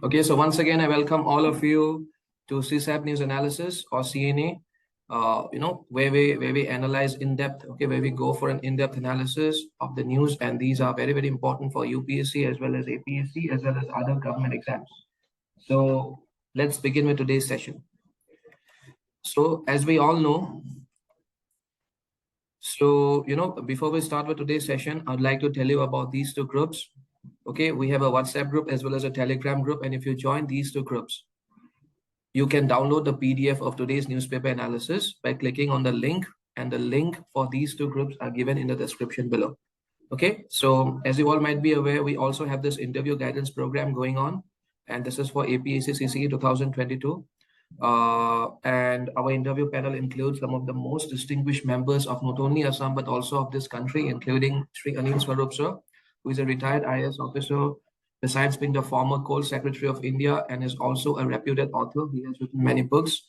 Okay, so once again, I welcome all of you to CSAP News Analysis or CNA. Where we analyze in depth. Okay, where we go for an in-depth analysis of the news, and these are very important for UPSC as well as APSC as well as other government exams. So let's begin with today's session. So as we all know, before we start with today's session, I'd like to tell you about these two groups. Okay, we have a WhatsApp group as well as a Telegram group, and if you join these two groups, you can download the PDF of today's newspaper analysis by clicking on the link, and the link for these two groups are given in the description below. Okay, so as you all might be aware, we also have this interview guidance program going on, and this is for APSC CCE 2022. And our interview panel includes some of the most distinguished members of not only Assam but also of this country, including Sri Anil Swarup sir, who is a retired IAS officer, besides being the former Coal Secretary of India and is also a reputed author. He has written many books.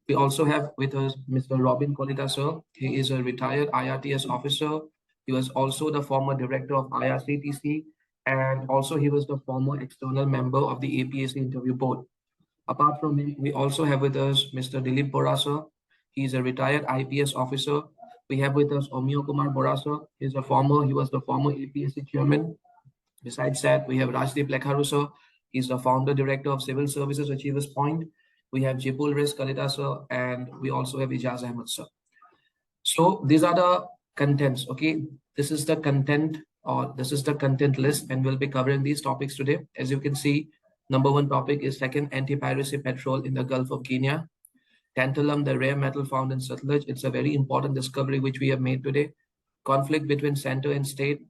We also have with us Mr. Robin Kolita sir. He is a retired IRTS officer. He was also the former director of IRCTC, and also he was the former external member of the APSC interview board. Apart from him, we also have with us Mr. Dilip Borasa. He is a retired IPS officer. We have with us Omio Kumar Borasa. He was the former APSC chairman. Besides that, we have Rajdeep Lekharu sir. He's the founder director of Civil Services Achievers Point. We have Jipul Res Kalita sir, and we also have Ijaz Ahmed sir. So these are the contents. Okay, this is the content, or this is the content list, and we'll be covering these topics today. As you can see, number one topic is second anti-piracy patrol in the Gulf of Guinea. Tantalum, the rare metal found in Sutlej. It's a very important discovery which we have made today. Conflict between center and state.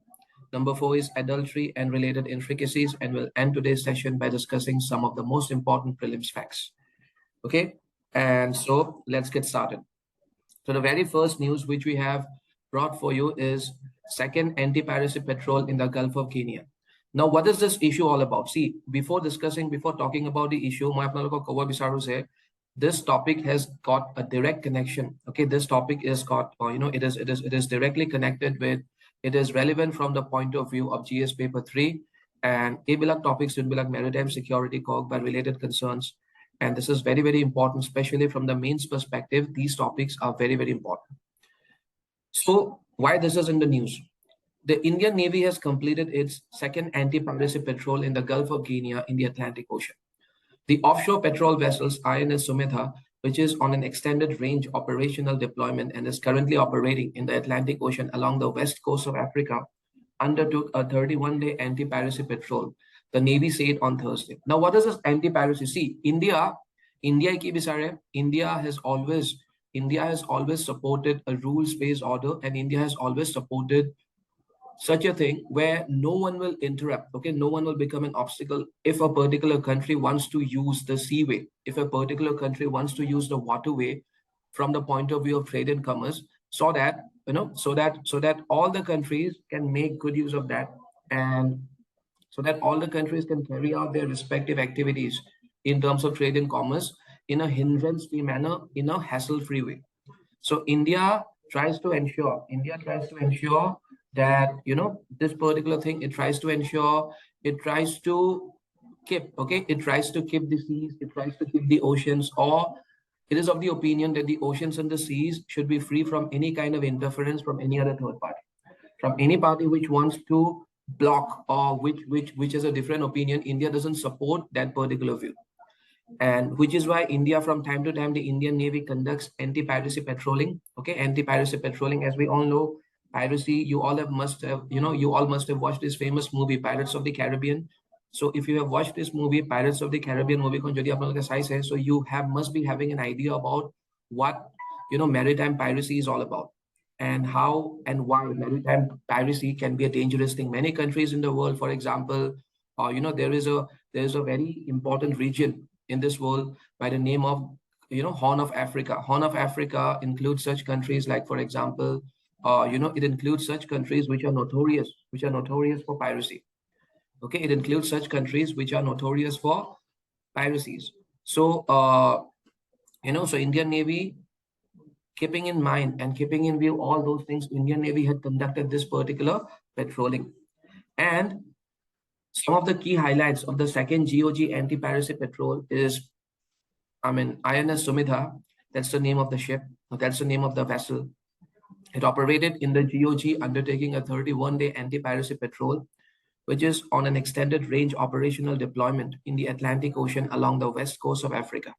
Number 4 is adultery and related intricacies, and we'll end today's session by discussing some of the most important prelims facts. Okay, and so let's get started. So the very first news which we have brought for you is second anti-piracy patrol in the Gulf of Guinea. Now, what is this issue all about? See, before talking about the issue, this topic has got a direct connection. Okay, this topic is got, it is directly connected with. It is relevant from the point of view of GS paper 3 and Abilak topics in maritime security cog by related concerns. And this is very, very important, especially from the mains perspective. These topics are very, very important. So why this is in the news? The Indian Navy has completed its second anti-piracy patrol in the Gulf of Guinea in the Atlantic Ocean. The offshore patrol vessels INS Sumedha, which is on an extended range operational deployment and is currently operating in the Atlantic Ocean along the west coast of Africa, undertook a 31-day anti-piracy patrol, the Navy said on Thursday. Now, what is this anti-piracy? See, India has always supported a rules-based order, and India has always supported such a thing where no one will interrupt. Okay, no one will become an obstacle if a particular country wants to use the seaway, if a particular country wants to use the waterway from the point of view of trade and commerce, so that all the countries can make good use of that, and so that all the countries can carry out their respective activities in terms of trade and commerce in a hindrance-free manner, in a hassle-free way. So India tries to ensure that this particular thing, it tries to keep the seas, it tries to keep the oceans, or it is of the opinion that the oceans and the seas should be free from any kind of interference from any other third party, from any party which wants to block or which has a different opinion. India doesn't support that particular view, and which is why India, from time to time, the Indian Navy conducts anti-piracy patrolling. Okay, anti-piracy patrolling, as we all know, piracy, you all must have watched this famous movie Pirates of the Caribbean. So if you have watched this movie Pirates of the Caribbean movie, so you must be having an idea about what maritime piracy is all about, and how and why maritime piracy can be a dangerous thing. Many countries in the world, for example, there is a very important region in this world by the name of Horn of Africa. Horn of Africa includes such countries like, for example, it includes such countries which are notorious for piracy. Okay, it includes such countries which are notorious for piracies. So so Indian Navy, keeping in mind and keeping in view all those things, Indian Navy had conducted this particular patrolling. And Some of the key highlights of the second GOG anti-piracy patrol is, INS Sumidha, that's the name of the ship, that's the name of the vessel. It operated in the GOG, undertaking a 31-day anti-piracy patrol, which is on an extended range operational deployment in the Atlantic Ocean along the west coast of Africa.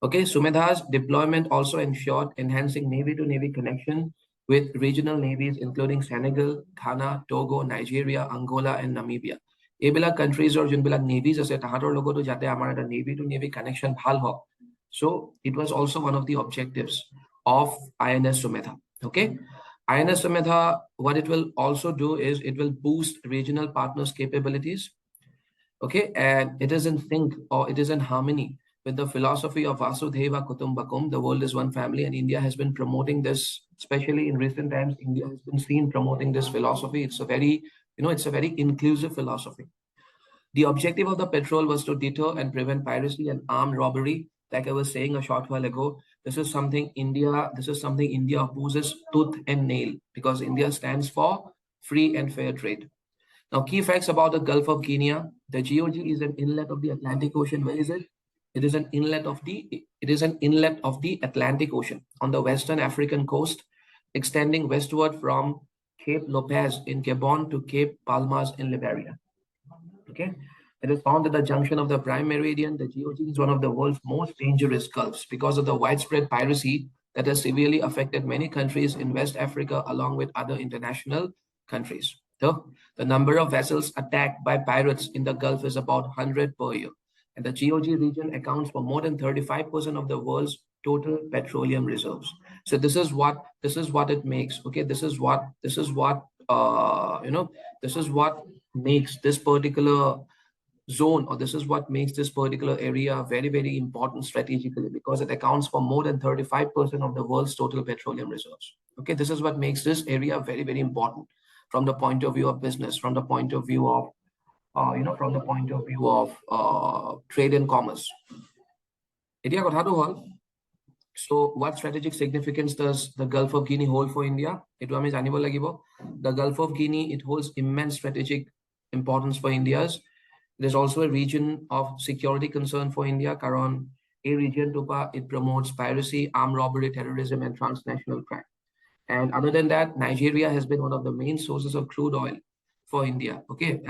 Okay, Sumedha's deployment also ensured enhancing Navy-to-Navy connection with regional navies, including Senegal, Ghana, Togo, Nigeria, Angola, and Namibia. Ebila countries or junbila navies ase tahator logoto jate amar eta Navy-to-Navy connection bhal hok. So it was also one of the objectives of INS Sumedha. Okay, INS Sumedha, what it will also do is it will boost regional partners' capabilities. Okay, and it is in sync or it is in harmony with the philosophy of Vasudhaiva Kutumbakam, the world is one family, and India has been promoting this, especially in recent times. India has been seen promoting this philosophy. It's a very, it's a very inclusive philosophy. The objective of the patrol was to deter and prevent piracy and armed robbery. Like I was saying a short while ago, this is something India opposes tooth and nail, because India stands for free and fair trade. Now, key facts about the Gulf of Guinea. The GOG is an inlet of the Atlantic Ocean. Where is it? It is an inlet of the Atlantic Ocean on the western African coast, extending westward from Cape Lopez in Gabon to Cape Palmas in Liberia. Okay, it is found at the junction of the Prime Meridian. The GOG is one of the world's most dangerous gulfs because of the widespread piracy that has severely affected many countries in West Africa, along with other international countries. So, the number of vessels attacked by pirates in the Gulf is about 100 per year. And the GOG region accounts for more than 35% of the world's total petroleum reserves. So this is what it makes. Okay, this is what makes this particular zone, or this is what makes this particular area very, very important strategically, because it accounts for more than 35% of the world's total petroleum reserves. Okay, this is what makes this area very, very important from the point of view of business, from the point of view of trade and commerce. So what strategic significance does the Gulf of Guinea hold for India? The Gulf of Guinea, it holds immense strategic importance for India. It is also a region of security concern for India. Karon, a region it promotes piracy, armed robbery, terrorism, and transnational crime. And other than that, Nigeria has been one of the main sources of crude oil for India. Okay,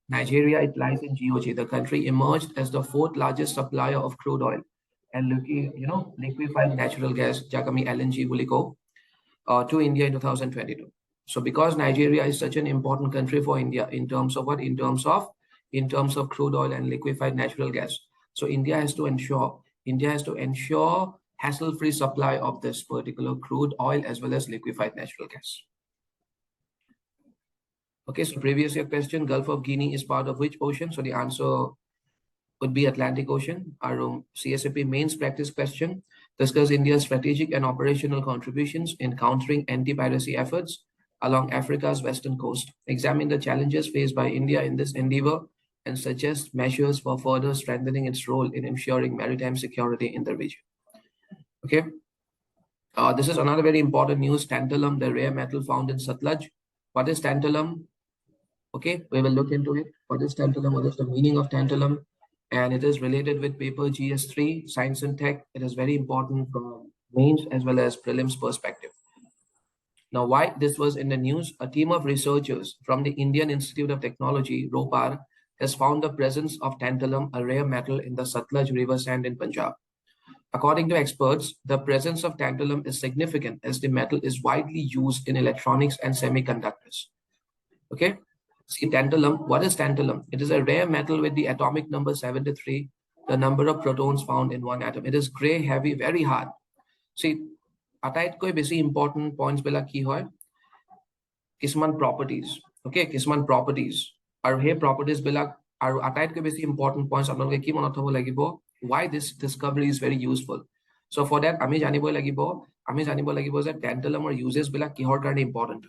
Nigeria, it lies in GOG. The country emerged as the fourth largest supplier of crude oil and liquefied natural gas, Jakami LNG Wuliko, to India in 2022. So because Nigeria is such an important country for India in terms of what? In terms of crude oil and liquefied natural gas. So India has to ensure hassle-free supply of this particular crude oil as well as liquefied natural gas. Okay, so previous year question, Gulf of Guinea is part of which ocean? So the answer would be Atlantic Ocean. Our CSAP mains practice question: discuss India's strategic and operational contributions in countering anti-piracy efforts along Africa's western coast. Examine the challenges faced by India in this endeavor and suggest measures for further strengthening its role in ensuring maritime security in the region. Okay. This is another very important news. Tantalum, the rare metal found in Sutlej. What is tantalum? Okay, we will look into it. What is tantalum? What is the meaning of tantalum? And it is related with paper GS3, Science and Tech. It is very important from mains as well as prelims perspective. Now, why this was in the news? A team of researchers from the Indian Institute of Technology, ROPAR, has found the presence of tantalum, a rare metal, in the Sutlej river sand in Punjab. According to experts, the presence of tantalum is significant as the metal is widely used in electronics and semiconductors. Okay, see tantalum. What is tantalum? It is a rare metal with the atomic number 73, the number of protons found in one atom. It is gray, heavy, very hard. See, আটাইতকৈ বেছি important points বিলাক কি হয়? কিছুমান properties. Okay, কিছুমান properties. আৰু সেই properties বিলাক আৰু আটাইতকৈ বেছি important points আপোনালোকে কি মনত থব লাগিব? Why this discovery is very useful. So for that, আমি জানিব লাগিব যে tantalum or uses বিলাক কিহৰ কাৰণে important.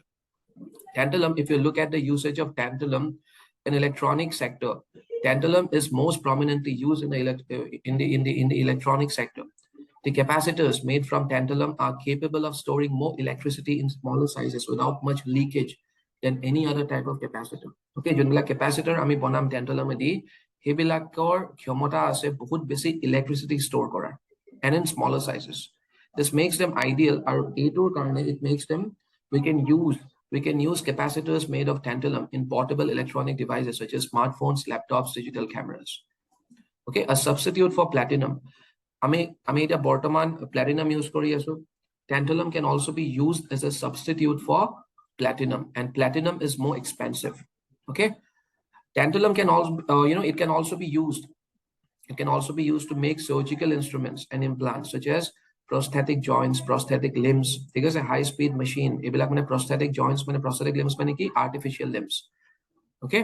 Tantalum, if you look at the usage of tantalum in electronic sector, tantalum is most prominently used in the electronic sector. The capacitors made from tantalum are capable of storing more electricity in smaller sizes without much leakage than any other type of capacitor. Okay, jonbila capacitor ami bonam tantalum edi hebilakor khyamata ase bahut besi electricity store kora and in smaller sizes. This makes them ideal. Our A2 karne, it makes them, we can use capacitors made of tantalum in portable electronic devices such as smartphones, laptops, digital cameras. Okay, a substitute for platinum. আমি এটা বৰ্তমান platinum use কৰি আছো. Tantalum can also be used as a substitute for platinum, and platinum is more expensive. Okay, tantalum can also it can also be used. It can also be used to make surgical instruments and implants such as prosthetic joints, prosthetic limbs. Because a high-speed machine, এইবিলাক মানে prosthetic joints, মানে prosthetic limbs মানে কি artificial limbs. Okay,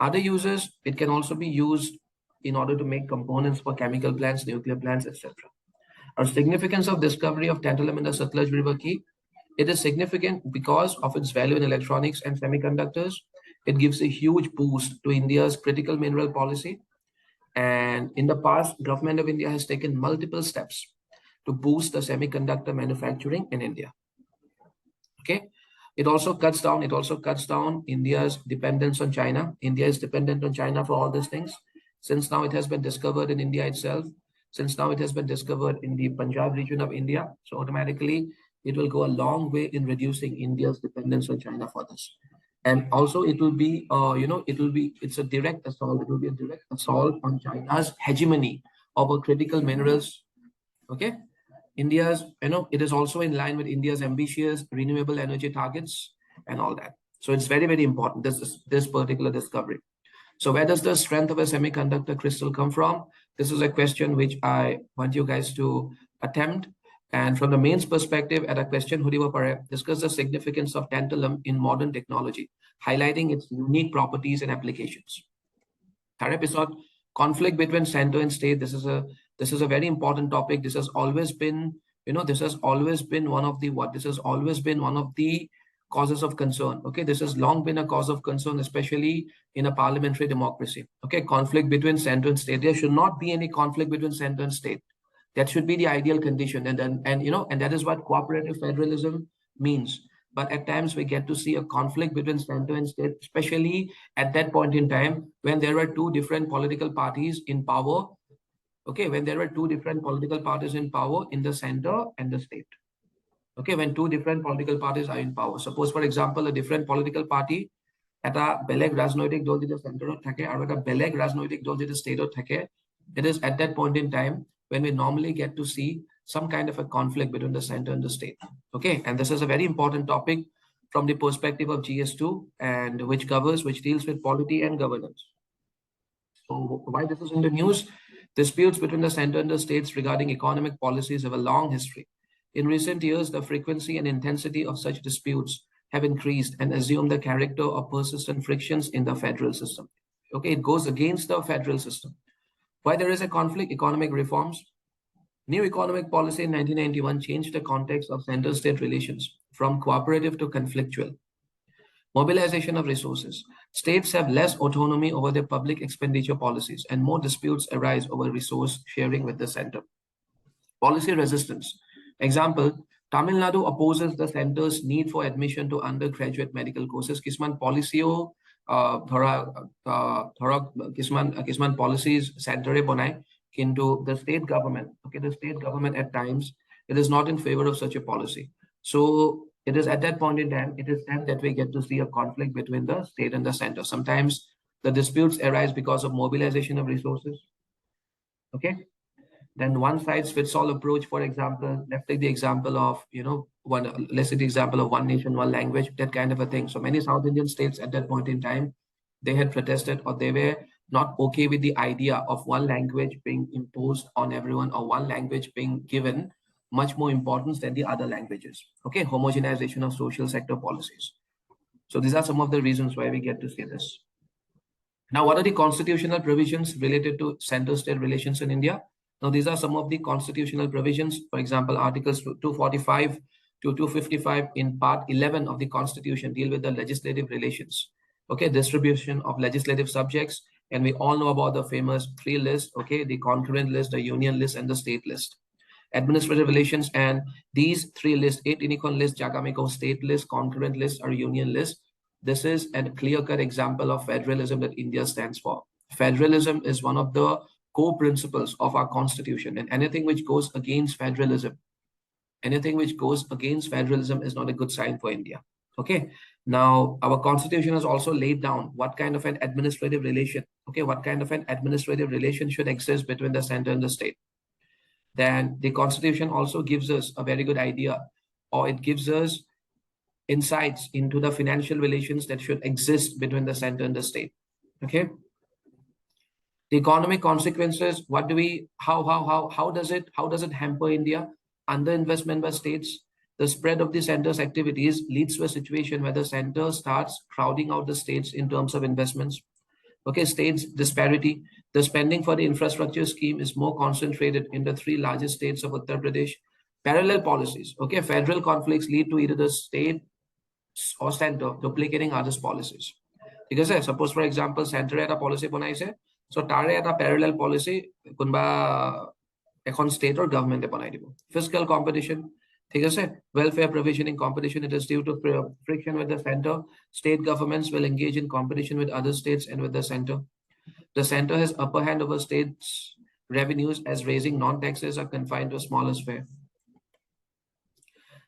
other uses, it can also be used in order to make components for chemical plants, nuclear plants, etc. Our significance of discovery of tantalum in the Satluj River key, it is significant because of its value in electronics and semiconductors. It gives a huge boost to India's critical mineral policy. And in the past, government of India has taken multiple steps to boost the semiconductor manufacturing in India. Okay, it also cuts down India's dependence on China. India is dependent on China for all these things. Since now it has been discovered in India itself, since now it has been discovered in the Punjab region of India, so automatically it will go a long way in reducing India's dependence on China for this. And also it will be, it's a direct assault. It will be a direct assault on China's hegemony over critical minerals. Okay, India's, it is also in line with India's ambitious renewable energy targets and all that. So it's very, very important, this particular discovery. So where does the strength of a semiconductor crystal come from? This is a question which I want you guys to attempt. And from the mains perspective, at a question, discuss the significance of tantalum in modern technology, highlighting its unique properties and applications. Third episode, conflict between center and state. This is a very important topic. This has always been, this has always been one of the causes of concern. Okay, this has long been a cause of concern, especially in a parliamentary democracy. Okay, conflict between center and state. There should not be any conflict between center and state. That should be the ideal condition, and that is what cooperative federalism means. But at times we get to see a conflict between center and state, especially at that point in time when there were two different political parties in power. Okay, when there were two different political parties in power in the center and the state. Okay, when two different political parties are in power. Suppose, for example, a different political party at a beleg rajnoitik dol jeta center thake aru eta beleg rajnoitik dol jeta state thake. It is at that point in time when we normally get to see some kind of a conflict between the center and the state. Okay, and this is a very important topic from the perspective of GS2, and which deals with polity and governance. So why this is in the news? Disputes between the center and the states regarding economic policies have a long history. In recent years, the frequency and intensity of such disputes have increased and assumed the character of persistent frictions in the federal system. Okay, it goes against the federal system. Why there is a conflict? Economic reforms. New economic policy in 1991 changed the context of center-state relations from cooperative to conflictual. Mobilization of resources. States have less autonomy over their public expenditure policies, and more disputes arise over resource sharing with the center. Policy resistance. Example, Tamil Nadu opposes the center's need for admission to undergraduate medical courses. Kisman policy kisman policies center bonai into the state government. Okay, the state government at times it is not in favor of such a policy. So it is at that point in time, it is then that we get to see a conflict between the state and the center. Sometimes the disputes arise because of mobilization of resources. Okay. Then one size fits all approach, for example, let's take the example of, let's take the example of one nation, one language, that kind of a thing. So many South Indian states at that point in time, they had protested, or they were not okay with the idea of one language being imposed on everyone, or one language being given much more importance than the other languages. Okay, homogenization of social sector policies. So these are some of the reasons why we get to see this. Now, what are the constitutional provisions related to center-state relations in India? Now, these are some of the constitutional provisions. For example, Articles 245 to 255 in Part 11 of the Constitution deal with the legislative relations. Okay, distribution of legislative subjects. And we all know about the famous three lists, okay, the concurrent list, the union list, and the state list. Administrative relations, and these three lists, 8 Inikon list, Jagamiko state list, concurrent list, or union list, this is a clear-cut example of federalism that India stands for. Federalism is one of the core principles of our constitution, and anything which goes against federalism, is not a good sign for India. Okay. Now, our constitution has also laid down what kind of an administrative relation, should exist between the center and the state. Then the constitution also gives us a very good idea, or it gives us insights into the financial relations that should exist between the center and the state. Okay. The economic consequences, how does it hamper India? Underinvestment by states. The spread of the center's activities leads to a situation where the center starts crowding out the states in terms of investments. Okay, states disparity. The spending for the infrastructure scheme is more concentrated in the 3 largest states of Uttar Pradesh. Parallel policies. Okay, federal conflicts lead to either the state or center duplicating others' policies. Because suppose, for example, center eta policy banaise, so tare eta parallel policy kunba ekhon state or government banai dibo. Fiscal competition. Welfare provisioning competition, it is due to friction with the center. State governments will engage in competition with other states and with the center. The center has upper hand over states' revenues as raising non-taxes are confined to a smaller sphere.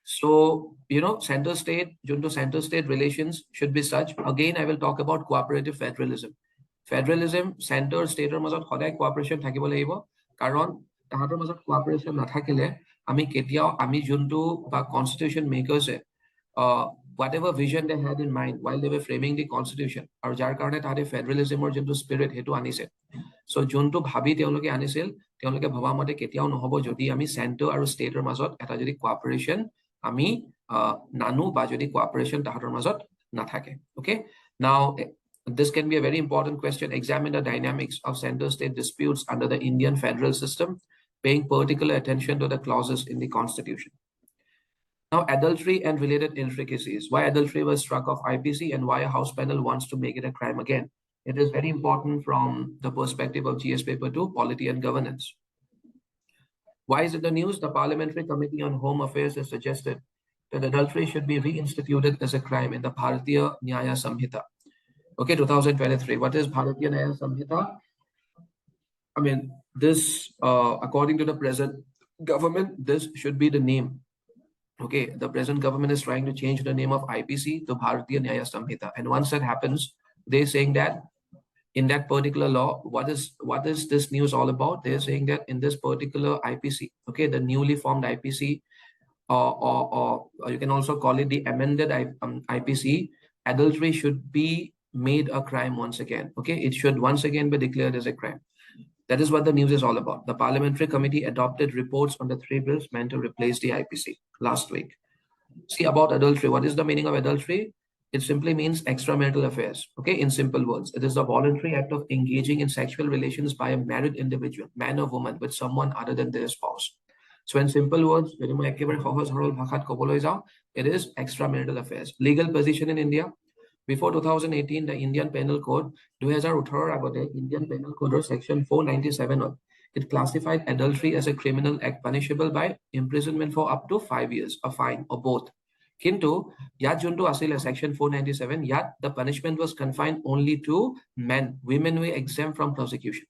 So, center-state relations should be such. Again, I will talk about cooperative federalism. Federalism, center, state or mazot hodai cooperation thakibo lagibo. Karon tahator mazot cooperation nathakile ami juntu ba constitution makers whatever vision they had in mind while they were framing the constitution, or jar karone tahate federalism or juntu spirit hetu anise. So juntu bhabi teoloke anisil, teoloke bhaba mate ketiao nohobo jodi ami center aru state or mazot eta jodi cooperation ami nanu ba jodi cooperation tahator mazot nathake. Okay. Now, this can be a very important question. Examine the dynamics of center-state disputes under the Indian federal system, paying particular attention to the clauses in the constitution. Now, adultery and related intricacies. Why adultery was struck off IPC and why a House panel wants to make it a crime again. It is very important from the perspective of GS paper 2, polity and governance. Why is it the news? The Parliamentary Committee on Home Affairs has suggested that adultery should be reinstituted as a crime in the Bharatiya Nyaya Samhita. Okay, 2023. What is Bharatiya Nyaya Samhita? I mean, this, according to the present government, this should be the name. Okay, the present government is trying to change the name of IPC to Bharatiya Nyaya Samhita. And once that happens, they're saying that in that particular law, what is this news all about? They're saying that in this particular IPC, okay, the newly formed IPC, or you can also call it the amended IPC, adultery should be made a crime once again. Okay, it should once again be declared as a crime. That is what the news is all about. The Parliamentary Committee adopted reports on the 3 bills meant to replace the IPC last week. See, about adultery. What is the meaning of adultery? It simply means extramarital affairs. Okay, in simple words, it is the voluntary act of engaging in sexual relations by a married individual, man or woman, with someone other than their spouse. So in simple words, it is extramarital affairs. Legal position in India. Before 2018, the Indian Penal Code, 2018 Indian Penal Code section 497, it classified adultery as a criminal act punishable by imprisonment for up to 5 years, a fine, or both. Kintu, yat juntu asile section 497, yat the punishment was confined only to men. Women were exempt from prosecution.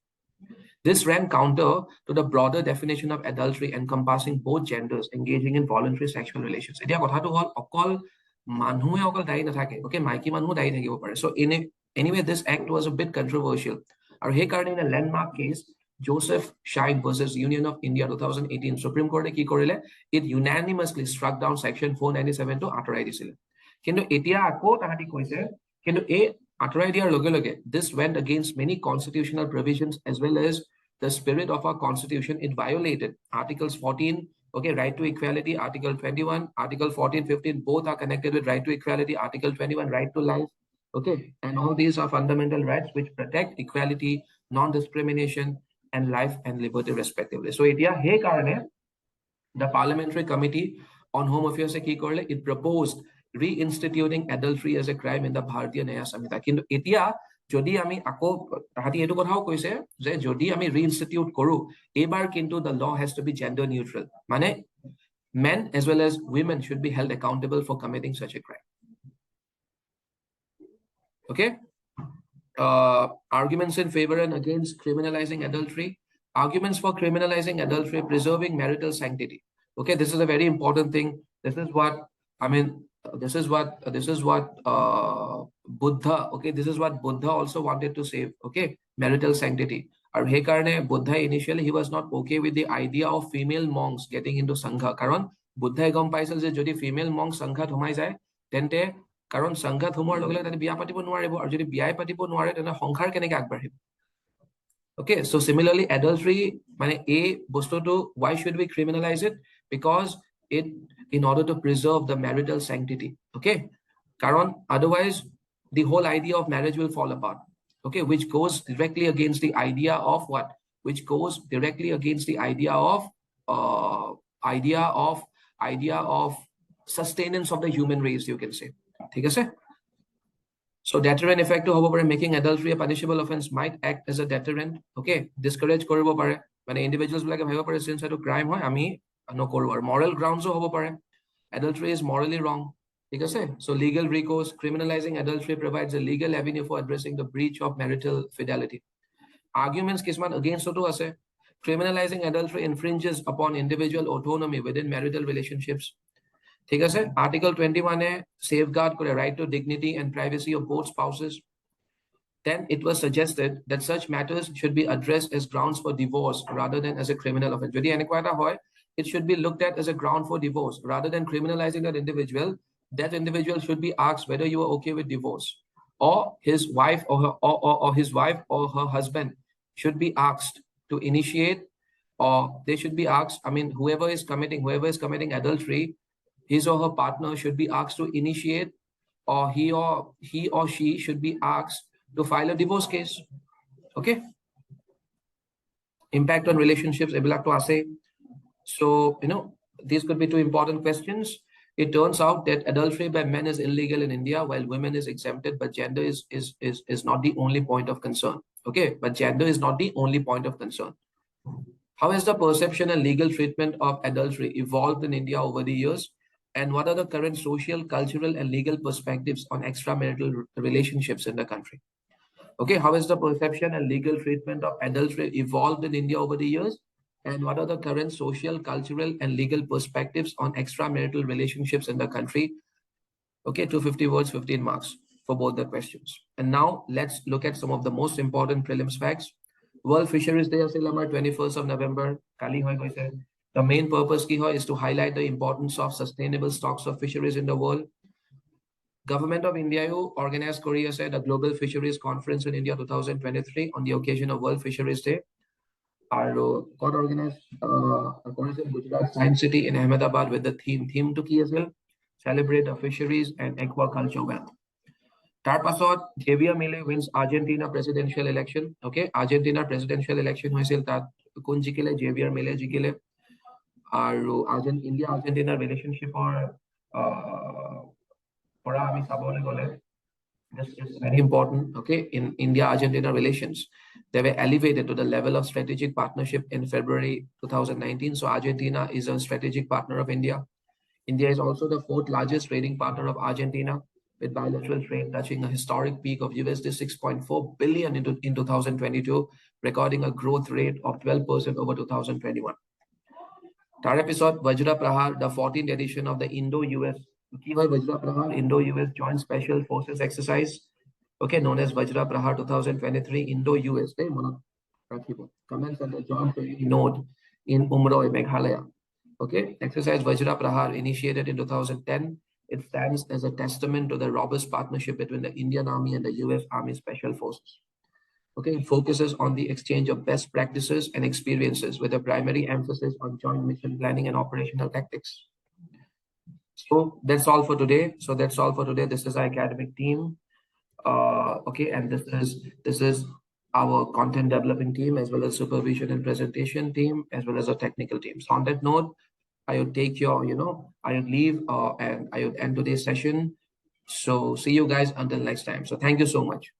This ran counter to the broader definition of adultery encompassing both genders engaging in voluntary sexual relations. Okay, so anyway, this act was a bit controversial. In a landmark case, Joseph Shine versus Union of India 2018, Supreme Court it unanimously struck down section 497 to Atarai disile. This went against many constitutional provisions as well as the spirit of our constitution. It violated Articles 14, okay, right to equality, Article 21, Article 14, 15, both are connected with right to equality, Article 21, right to life, okay, and all these are fundamental rights which protect equality, non-discrimination, and life and liberty respectively. So the Parliamentary Committee on Home Affairs it proposed reinstituting adultery as a crime in the Bharatiya Nyaya Samhita. Kintu etia jodi ami ako tahati etu kothao koise je jodi ami reinstitute koru ebar kintu the law has to be gender neutral. Mane men as well as women should be held accountable for committing such a crime. Okay. Arguments in favor and against criminalizing adultery. Arguments for criminalizing adultery, preserving marital sanctity. Okay, this is a very important thing. This is what I mean. This is what Buddha. Okay, this is what Buddha also wanted to save. Okay, marital sanctity. Or he karne Buddha initially he was not okay with the idea of female monks getting into sangha. Karon Buddha gom paisal je jodi female monks sangha thomai jay, tente কাৰণ সংঘাত সোমোৱাৰ লগে লগে তাতে বিয়া পাতিব নোৱাৰিব আৰু যদি বিয়াই পাতিব নোৱাৰে তেনে সংসাৰ কেনেকৈ আগবাঢ়িব okay so similarly adultery মানে এই বস্তুটো why should we criminalize it because it in order to preserve the marital sanctity okay কাৰণ otherwise the whole idea of marriage will fall apart okay which goes directly against the idea of what which goes directly against the idea of sustenance of the human race you can say ঠিক আছে so deterrent effect to হ'ব পাৰে making adultery a punishable offense might act as a deterrent okay discourage কৰিব পাৰে মানে individuals বিলাকে ভাবিব পাৰে since এটা crime হয় আমি নকৰো আৰু moral grounds হ'ব পাৰে adultery is morally wrong ঠিক আছে so legal recourse criminalizing adultery provides a legal avenue for addressing the breach of marital fidelity arguments কিছুমান against to আছে criminalizing adultery infringes upon individual autonomy within marital relationships ঠিক আছে article 21 এ safeguard করে right to dignity and privacy of both spouses then it was suggested that such matters should be addressed as grounds for divorce rather than as a criminal offense যদি এনেকুৱা এটা হয় it should be looked at as a ground for divorce rather than criminalizing that individual should be asked whether you are okay with divorce or his wife or her husband should be asked to initiate or they should be asked whoever is committing adultery his or her partner should be asked to initiate or he or she should be asked to file a divorce case okay impact on relationships so these could be two important questions it turns out that adultery by men is illegal in India while women is exempted but gender is not the only point of concern okay but gender is not the only point of concern how has the perception and legal treatment of adultery evolved in India over the years and what are the current social, cultural, and legal perspectives on extramarital relationships in the country? Okay, how has the perception and legal treatment of adultery evolved in India over the years? And what are the current social, cultural, and legal perspectives on extramarital relationships in the country? Okay, 250 words, 15 marks for both the questions. And now let's look at some of the most important prelims facts. World Fisheries Day asil amar 21st of November. Kali hoy goise. The main purpose is to highlight the importance of sustainable stocks of fisheries in the world. Government of India organized Korea said a global fisheries conference in India 2023 on the occasion of World Fisheries Day. Our got organized Gujarat Science City in Ahmedabad with the theme to ki asil celebrate the fisheries and aquaculture wealth. Tarpasot Javier Milei wins Argentina presidential election. Okay, Argentina presidential election hoisil tat kun jikile Javier Milei jikile. Our India Argentina relationship or this is very important. Okay, in India Argentina relations, they were elevated to the level of strategic partnership in February 2019. So Argentina is a strategic partner of India. India is also the fourth largest trading partner of Argentina, with bilateral trade touching a historic peak of USD 6.4 billion in 2022, recording a growth rate of 12% over 2021. Tar episode Vajra Prahar, the 14th edition of the Indo-US Vajra Prahar Indo-US Joint Special Forces Exercise, okay, known as Vajra Prahar 2023 Indo-US. Commence at the Joint Node in Umroi, Meghalaya. Okay, exercise Vajra Prahar initiated in 2010. It stands as a testament to the robust partnership between the Indian Army and the US Army Special Forces. Okay, it focuses on the exchange of best practices and experiences with a primary emphasis on joint mission planning and operational tactics. So that's all for today. This is our academic team. Okay, and this is our content developing team as well as supervision and presentation team as well as a technical team. So on that note, I would take your, I would leave and I would end today's session. So see you guys until next time. So thank you so much.